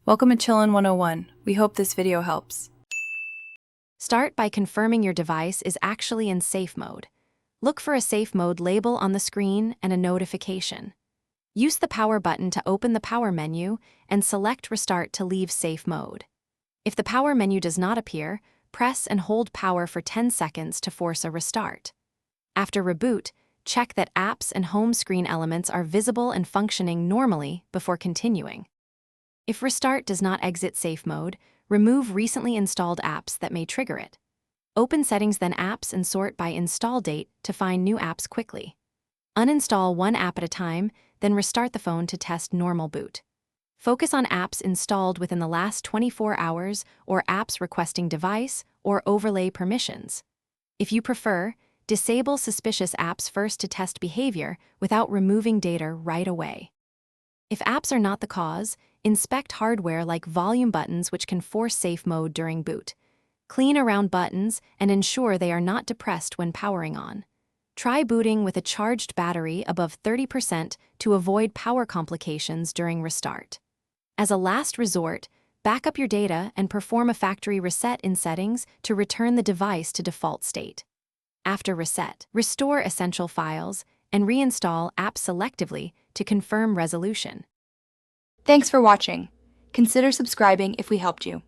Welcome to Chillin' 101. We hope this video helps. Start by confirming your device is actually in safe mode. Look for a safe mode label on the screen and a notification. Use the power button to open the power menu and select Restart to leave safe mode. If the power menu does not appear, press and hold power for 10 seconds to force a restart. After reboot, check that apps and home screen elements are visible and functioning normally before continuing. If Restart does not exit safe mode, remove recently installed apps that may trigger it. Open Settings, then Apps, and sort by install date to find new apps quickly. Uninstall one app at a time, then restart the phone to test normal boot. Focus on apps installed within the last 24 hours or apps requesting device or overlay permissions. If you prefer, disable suspicious apps first to test behavior without removing data right away. If apps are not the cause, inspect hardware like volume buttons which can force safe mode during boot. Clean around buttons and ensure they are not depressed when powering on. Try booting with a charged battery above 30% to avoid power complications during restart. As a last resort, back up your data and perform a factory reset in settings to return the device to default state. After reset, restore essential files and reinstall apps selectively to confirm resolution. Thanks for watching. Consider subscribing if we helped you.